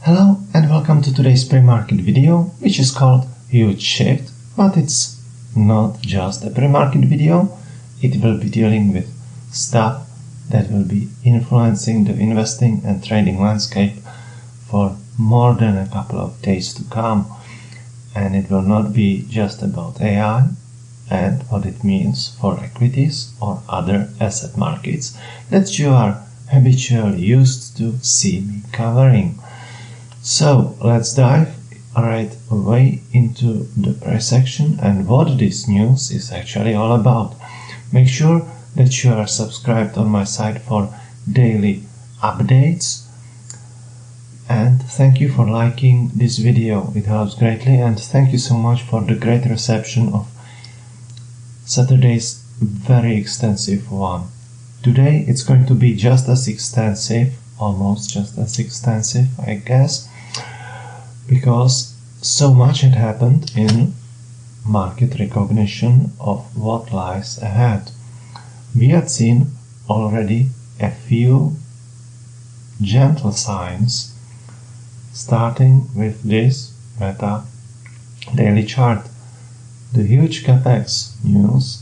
Hello and welcome to today's pre-market video, which is called Huge Shift, but it's not just a pre-market video. It will be dealing with stuff that will be influencing the investing and trading landscape for more than a couple of days to come. And it will not be just about AI and what it means for equities or other asset markets that you are habitually used to see me covering. So let's dive right away into the price action and what this news is actually all about. Make sure that you are subscribed on my site for daily updates, and thank you for liking this video, it helps greatly, and thank you so much for the great reception of Saturday's very extensive one. Today it's going to be just as extensive, almost just as extensive, I guess, because so much had happened in market recognition of what lies ahead. We had seen already a few gentle signs, starting with this Meta daily chart. The huge capex news,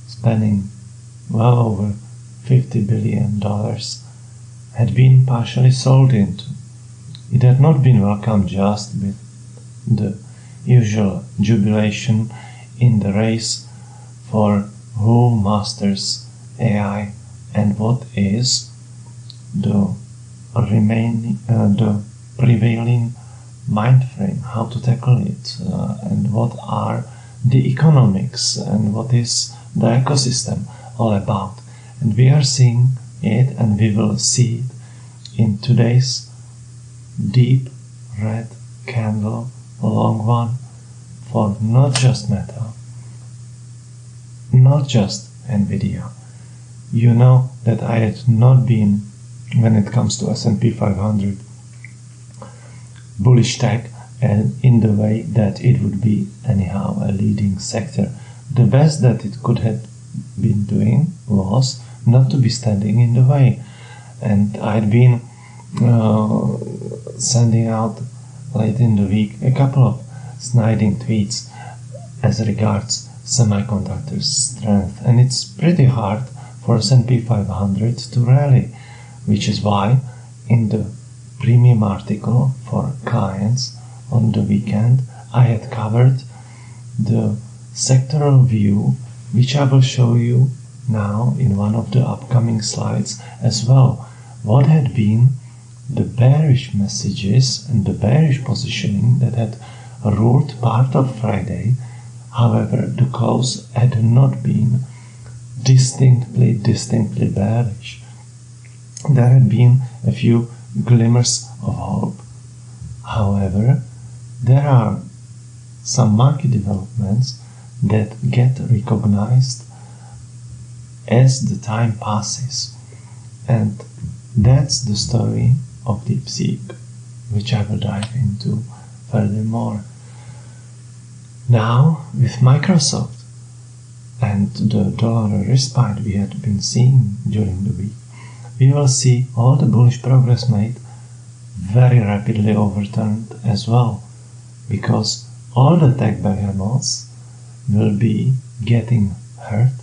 spanning well over $50 billion, had been partially sold into. It had not been welcomed just with the usual jubilation in the race for who masters AI and what is the prevailing mind frame, how to tackle it, and what are the economics and what is the ecosystem all about. And we are seeing it, and we will see it in today's deep red candle, a long one, for not just Meta, not just Nvidia. You know that I had not been, when it comes to S&P 500, bullish tech, and in the way that it would be anyhow a leading sector. The best that it could have been doing was not to be standing in the way. And I'd been sending out late in the week a couple of sniding tweets as regards semiconductor strength, and it's pretty hard for S&P 500 to rally, which is why in the premium article for clients on the weekend I had covered the sectoral view, which I will show you now in one of the upcoming slides as well. What had been the bearish messages and the bearish positioning that had ruled part of Friday. However, the close had not been distinctly bearish. There had been a few glimmers of hope. However, there are some market developments that get recognized as the time passes, and that's the story of DeepSeek, which I will dive into furthermore. Now, with Microsoft and the dollar respite we had been seeing during the week, we will see all the bullish progress made very rapidly overturned as well, because all the tech behemoths will be getting hurt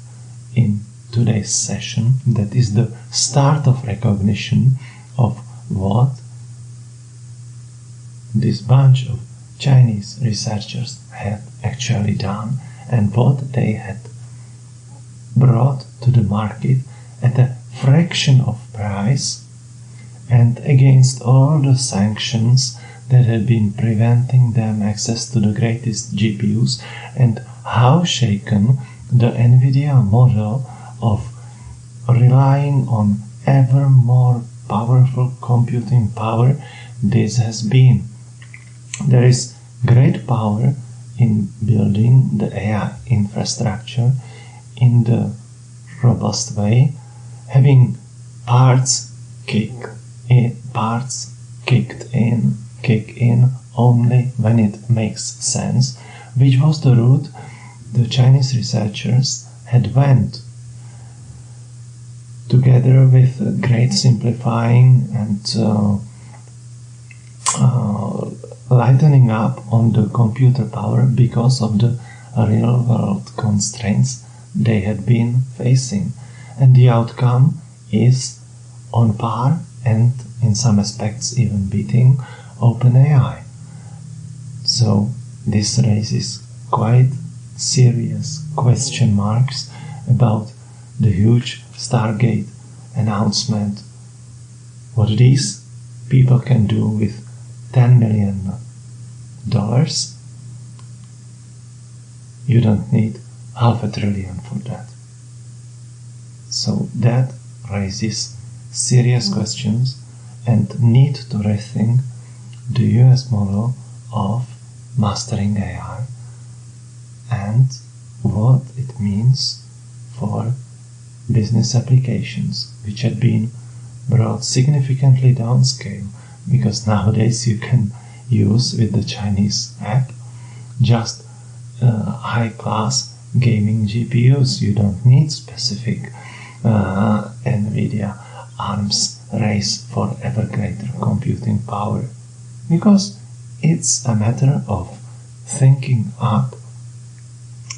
in today's session. That is the start of recognition of what this bunch of Chinese researchers had actually done and what they had brought to the market at a fraction of price, and against all the sanctions that had been preventing them access to the greatest GPUs, and how shaken the Nvidia model of relying on ever more powerful computing power this has been. There is great power in building the AI infrastructure in the robust way, having parts kick in only when it makes sense, which was the route the Chinese researchers had went, together with great simplifying and tightening up on the computer power because of the real-world constraints they had been facing, and the outcome is on par and in some aspects even beating OpenAI. So this raises quite serious question marks about the huge Stargate announcement. What these people can do with $10 million, you don't need $500 billion for that. So that raises serious questions and need to rethink the US model of mastering AI and what it means for business applications, which had been brought significantly downscale, because nowadays you can use with the Chinese app just high-class gaming GPUs. You don't need specific NVIDIA arms race for ever greater computing power, because it's a matter of thinking up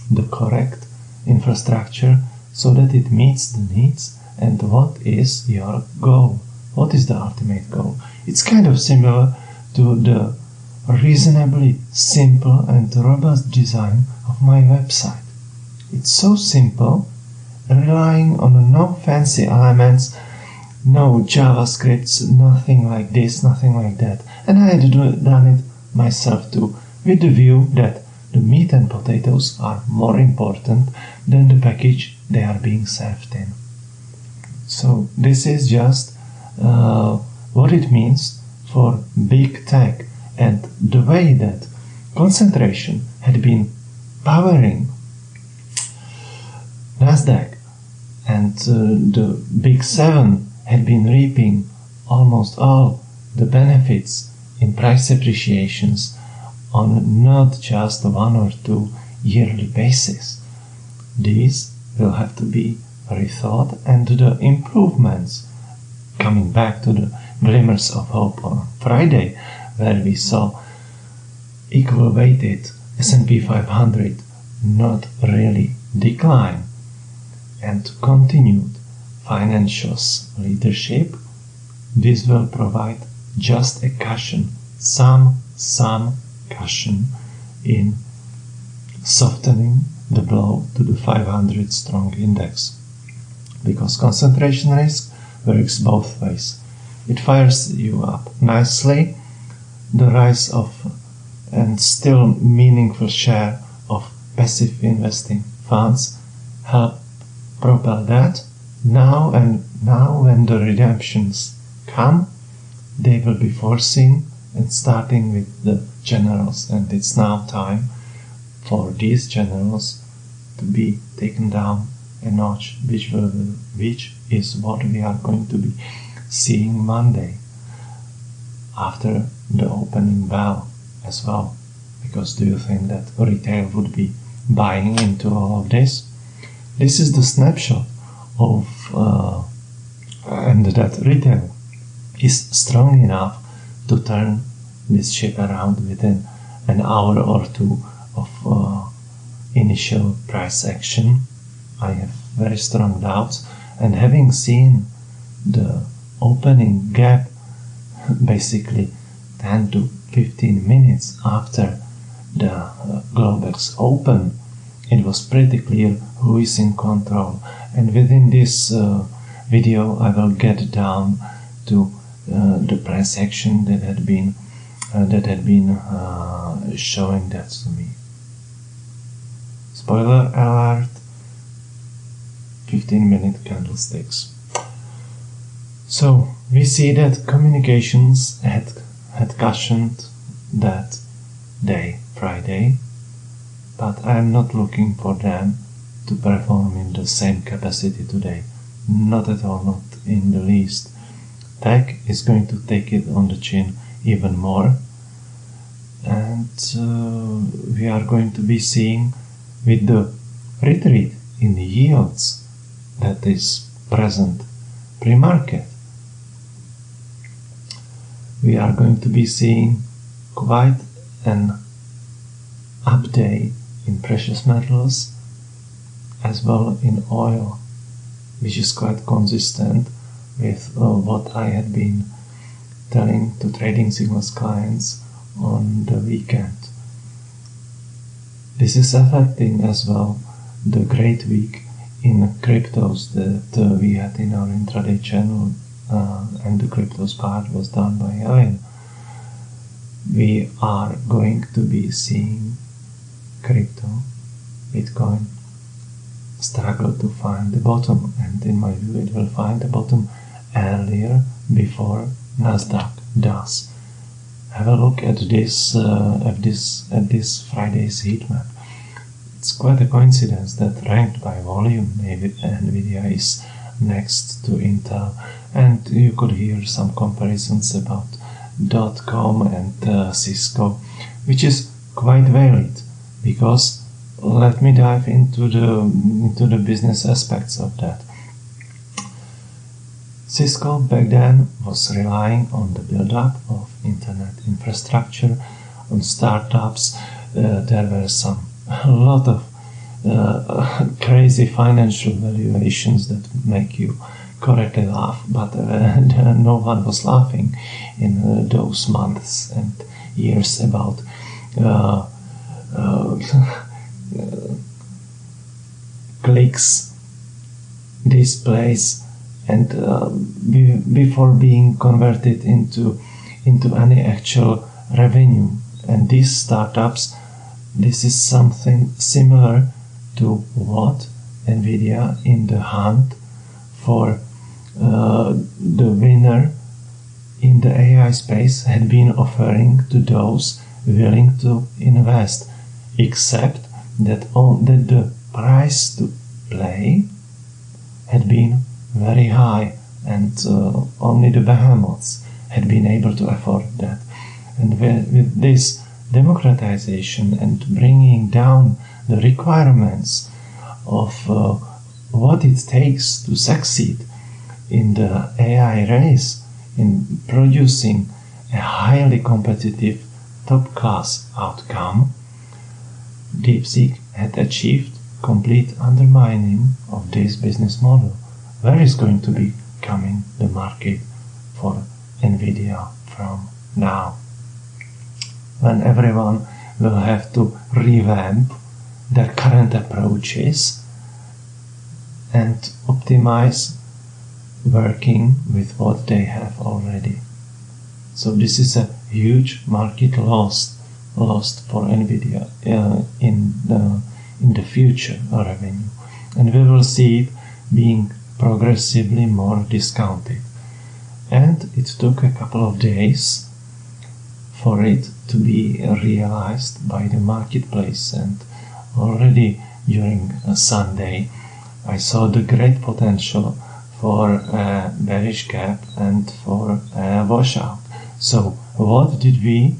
the correct infrastructure so that it meets the needs. And what is your goal? What is the ultimate goal? It's kind of similar to the reasonably simple and robust design of my website. It's so simple, relying on no fancy elements, no JavaScripts, nothing like this, nothing like that. And I had done it myself too, with the view that the meat and potatoes are more important than the package they are being served in. So this is just what it means for big tech, and the way that concentration had been powering Nasdaq, and the big seven had been reaping almost all the benefits in price appreciations on not just 1 or 2 yearly basis. These will have to be rethought, and the improvements, coming back to the glimmers of hope on Friday, where we saw equal weighted S&P 500 not really decline, and continued financials leadership, this will provide just a cushion, some cushion in softening the blow to the 500 strong index, because concentration risk works both ways. It fires you up nicely. The rise of and still meaningful share of passive investing funds help propel that. Now when the redemptions come, they will be foreseen and starting with the generals, and it's now time for these generals to be taken down a notch, which is what we are going to be seeing Monday after the opening bell as well. Because do you think that retail would be buying into all of this? This is the snapshot of and that retail is strong enough to turn this ship around within an hour or two of initial price action. I have very strong doubts, and having seen the opening gap basically 10 to 15 minutes after the Globex open, it was pretty clear who is in control. And within this video I will get down to the price action that had been showing that to me. Spoiler alert, 15-minute candlesticks. So we see that communications had cushioned that day, Friday, but I am not looking for them to perform in the same capacity today. Not at all, not in the least. Tech is going to take it on the chin even more, and we are going to be seeing, with the retreat in the yields that is present pre-market, we are going to be seeing quite an update in precious metals as well in oil, which is quite consistent with what I had been telling to Trading Signals clients on the weekend. This is affecting as well the great week in cryptos that we had in our intraday channel, and the cryptos part was done by Ellen. We are going to be seeing crypto, Bitcoin, struggle to find the bottom, and in my view it will find the bottom earlier before Nasdaq does. Have a look at this Friday's heat map. It's quite a coincidence that ranked by volume, Nvidia is next to Intel, and you could hear some comparisons about .com and Cisco, which is quite valid, because let me dive into the business aspects of that. Cisco back then was relying on the build-up of internet infrastructure, on startups. There were a lot of crazy financial valuations that make you correctly laugh, but no one was laughing in those months and years about clicks, displays, and before being converted into any actual revenue. And these startups, this is something similar to what Nvidia in the hunt for the winner in the AI space had been offering to those willing to invest, except that the price to play had been very high, and only the behemoths had been able to afford that. And with this democratization and bringing down the requirements of what it takes to succeed in the AI race, in producing a highly competitive top-class outcome, DeepSeek had achieved complete undermining of this business model. Where is going to be coming the market for Nvidia from now? When everyone will have to revamp their current approaches and optimize working with what they have already. So this is a huge market lost for Nvidia in the future revenue, and we will see it being progressively more discounted. And it took a couple of days for it to be realized by the marketplace, and already during Sunday I saw the great potential for a bearish gap and for a washout. So what did we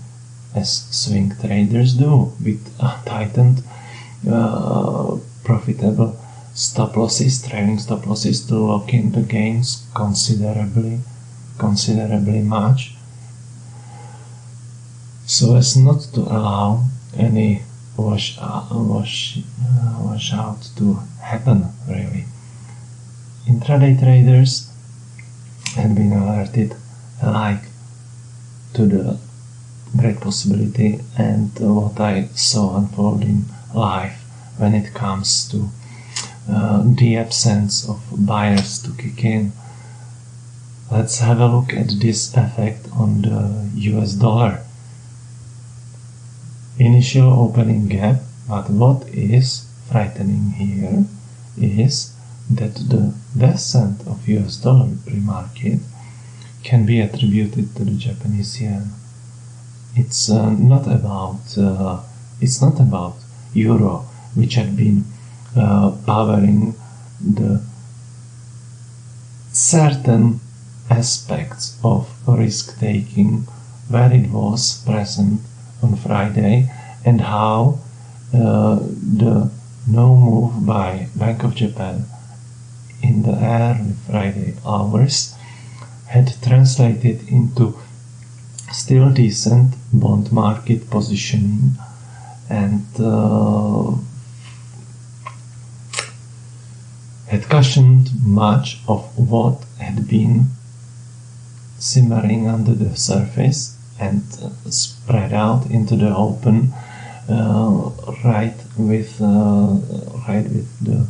as swing traders do with tightened profitable stop losses, trailing stop losses, to lock in the gains considerably much, so as not to allow any washout to happen, really. Intraday traders had been alerted alike to the great possibility and what I saw unfolding live when it comes to the absence of buyers to kick in. Let's have a look at this effect on the US dollar. Initial opening gap, but what is frightening here is that the descent of US dollar pre-market can be attributed to the Japanese yen. It's not about euro, which had been powering the certain aspects of risk taking where it was present on Friday, and how the no move by Bank of Japan in the early Friday hours had translated into still decent bond market positioning, and had cushioned much of what had been simmering under the surface and spread out into the open right with the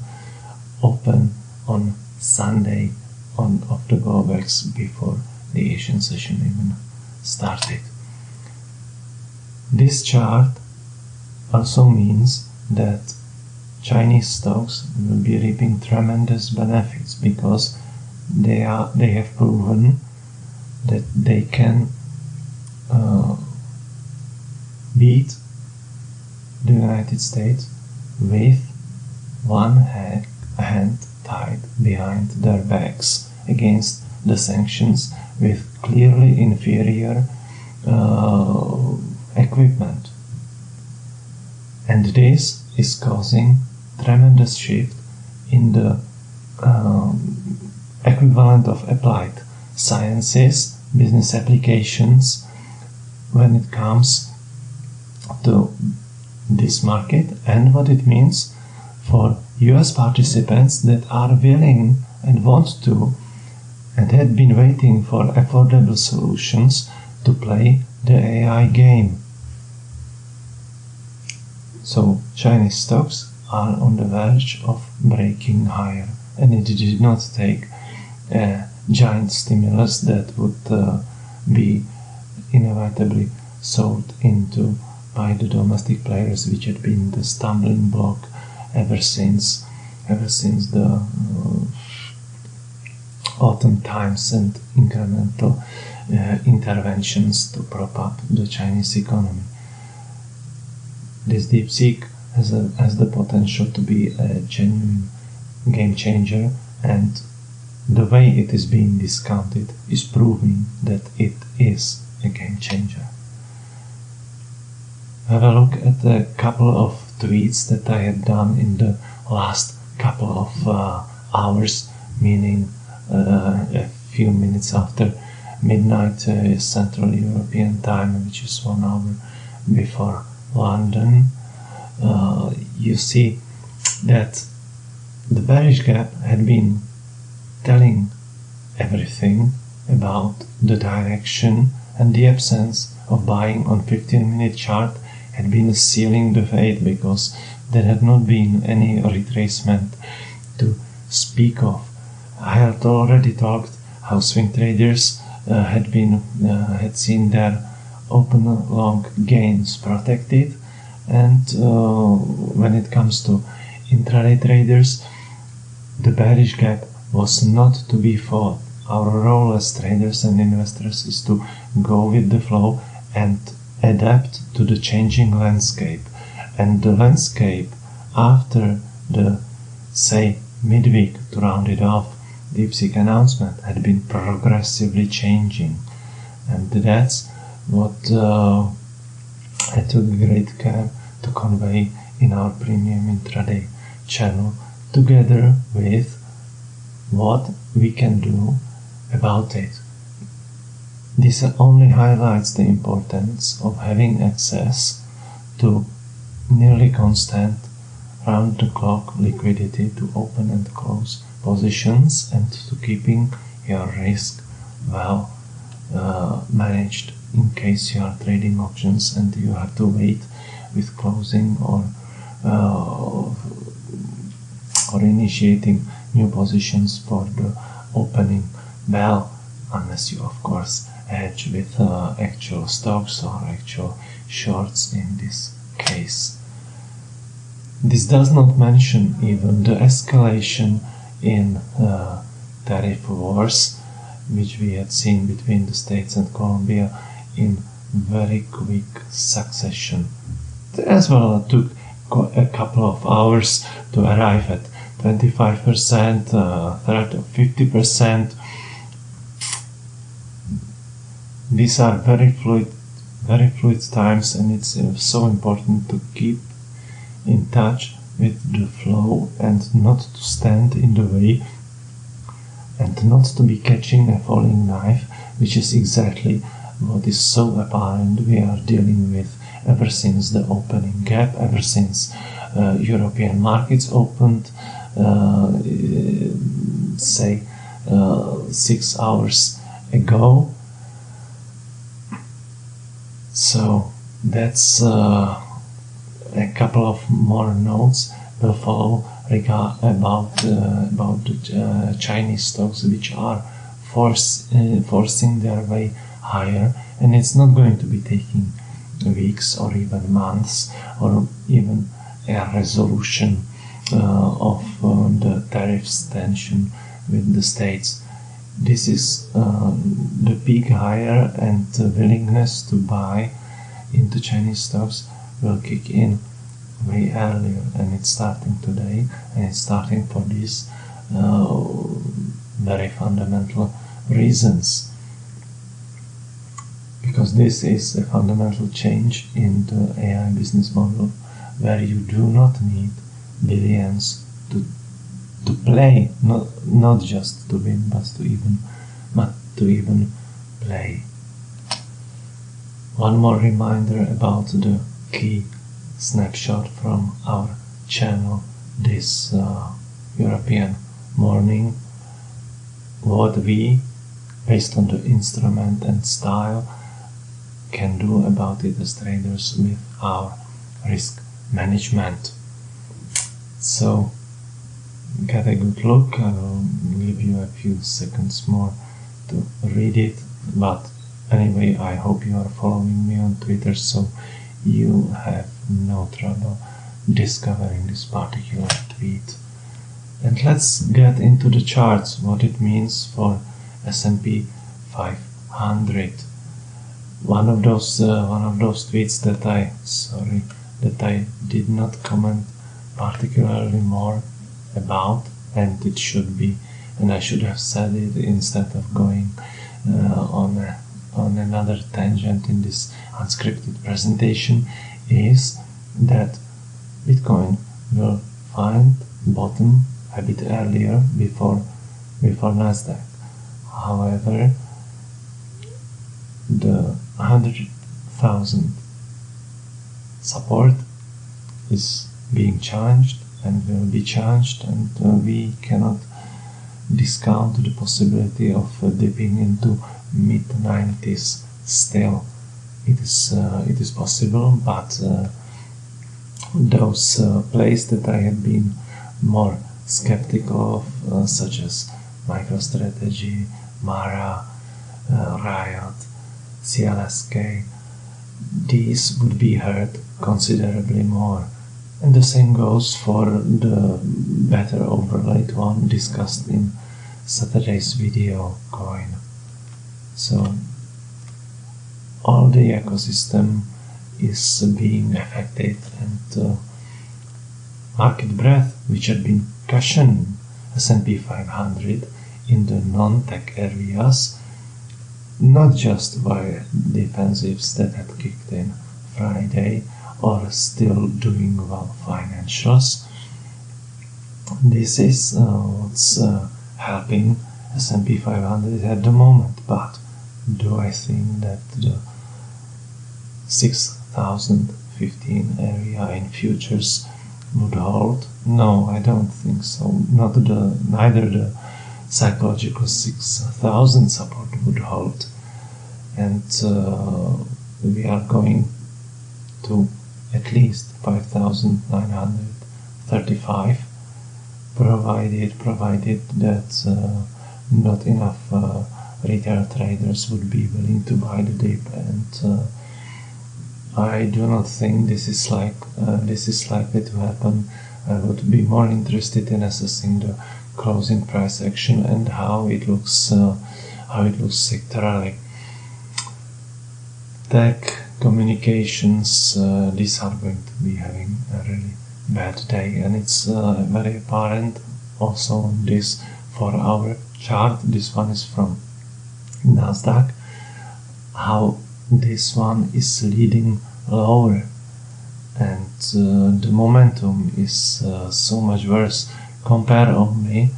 open on Sunday of the Goldbergs before the Asian session even started. This chart also means that Chinese stocks will be reaping tremendous benefits because they have proven that they can beat the United States with one hand tied behind their backs against the sanctions with clearly inferior equipment. And this is causing tremendous shift in the equivalent of applied sciences, business applications, when it comes to this market, and what it means for US participants that are willing and want to and had been waiting for affordable solutions to play the AI game. So Chinese stocks are on the verge of breaking higher, and it did not take a giant stimulus that would be inevitably sold into by the domestic players, which had been the stumbling block ever since the autumn times and incremental interventions to prop up the Chinese economy. This DeepSeek has the potential to be a genuine game changer, and the way it is being discounted is proving that it is a game changer. Have a look at a couple of tweets that I had done in the last couple of hours, meaning a few minutes after midnight Central European time, which is 1 hour before London. You see that the bearish gap had been telling everything about the direction, and the absence of buying on 15-minute chart had been sealing the fate, because there had not been any retracement to speak of. I had already talked how swing traders had seen their open long gains protected, and when it comes to intraday traders, the bearish gap was not to be fought. Our role as traders and investors is to go with the flow and adapt to the changing landscape. And the landscape after the, say, midweek, to round it off, DeepSeek announcement had been progressively changing. And that's what I took great care to convey in our premium intraday channel, together with what we can do about it. This only highlights the importance of having access to nearly constant round-the-clock liquidity to open and close positions, and to keeping your risk well managed in case you are trading options and you have to wait with closing or initiating new positions for the opening bell, unless you of course hedge with actual stocks or actual shorts in this case. This does not mention even the escalation in tariff wars, which we had seen between the States and Colombia in very quick succession. As well, it took a couple of hours to arrive at 25%, 50%. These are very fluid times, and it's so important to keep in touch with the flow and not to stand in the way and not to be catching a falling knife, which is exactly what is so apparent we are dealing with ever since the opening gap, ever since European markets opened, say 6 hours ago. So that's a couple of more notes will follow about the Chinese stocks, which are forcing their way higher, and it's not going to be taking weeks or even months or even a resolution of the tariffs tension with the states. This is the peak higher, and the willingness to buy into Chinese stocks will kick in way earlier, and it's starting today, and it's starting for these very fundamental reasons, because this is a fundamental change in the AI business model, where you do not need billions to play, not just to win, but to even play. One more reminder about the key snapshot from our channel this European morning. What we, based on the instrument and style, can do about it as traders with our risk management. So get a good look. I will give you a few seconds more to read it, but anyway, I hope you are following me on Twitter, so you have no trouble discovering this particular tweet. And let's get into the charts, what it means for S&P 500. One of those tweets that I did not comment particularly more about, and it should be, and I should have said it instead of going on another tangent in this unscripted presentation, is that Bitcoin will find bottom a bit earlier before Nasdaq. However, the 100,000 support is being challenged and will be challenged, and we cannot discount the possibility of dipping into mid-90s still. It is possible, but those plays that I have been more skeptical of, such as MicroStrategy, Mara, Riot, CLSK, these would be hurt considerably more. And the same goes for the better overlaid one discussed in Saturday's video, Coin. So all the ecosystem is being affected, and market breadth, which had been cushioning S&P 500 in the non-tech areas, not just by defensives that had kicked in Friday or still doing well financials. This is what's helping S&P 500 at the moment, but do I think that the 6,015 area in futures would hold? No, I don't think so. Neither the psychological 6,000 support would hold, and we are going to at least 5,935, provided that not enough retail traders would be willing to buy the dip, and I do not think this is likely to happen. I would be more interested in assessing the closing price action and how it looks sectorally. Tech, communications, these are going to be having a really bad day, and it's very apparent also on this 4-hour chart. This one is from Nasdaq, how this one is leading lower, and the momentum is so much worse. Compare only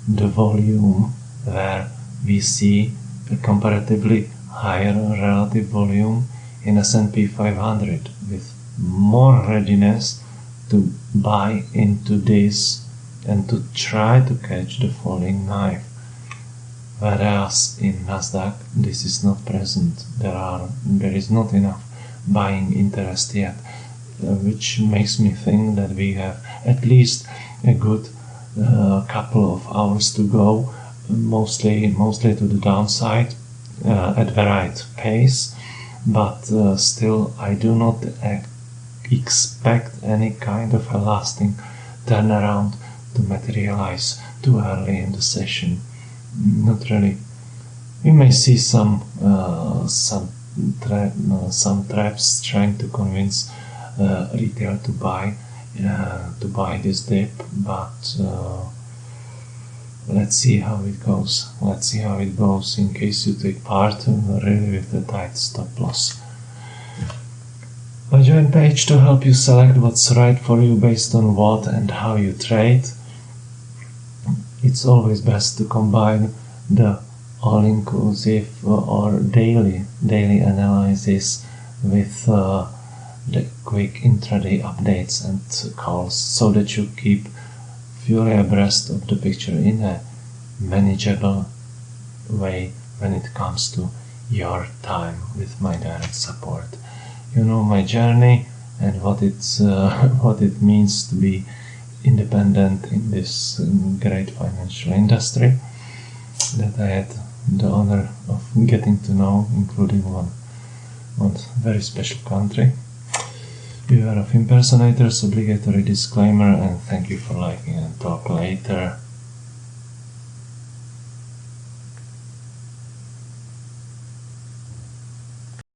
the volume, where we see a comparatively higher relative volume in S&P 500 with more readiness to buy into this and to try to catch the falling knife. Whereas in Nasdaq this is not present. There is not enough buying interest yet, which makes me think that we have at least a good couple of hours to go, mostly to the downside at the right pace, but still I do not expect any kind of a lasting turnaround to materialize too early in the session. Not really. We may see some traps trying to convince retail to buy this dip, but let's see how it goes. In case you take part, really with the tight stop loss. My join page to help you select what's right for you based on what and how you trade. It's always best to combine the all-inclusive or daily analysis with the quick intraday updates and calls, so that you keep fully abreast of the picture in a manageable way when it comes to your time with my direct support. You know my journey and what it means to be independent in this great financial industry that I had the honor of getting to know, including one very special country. Beware of impersonators, obligatory disclaimer, and thank you for liking, and talk later.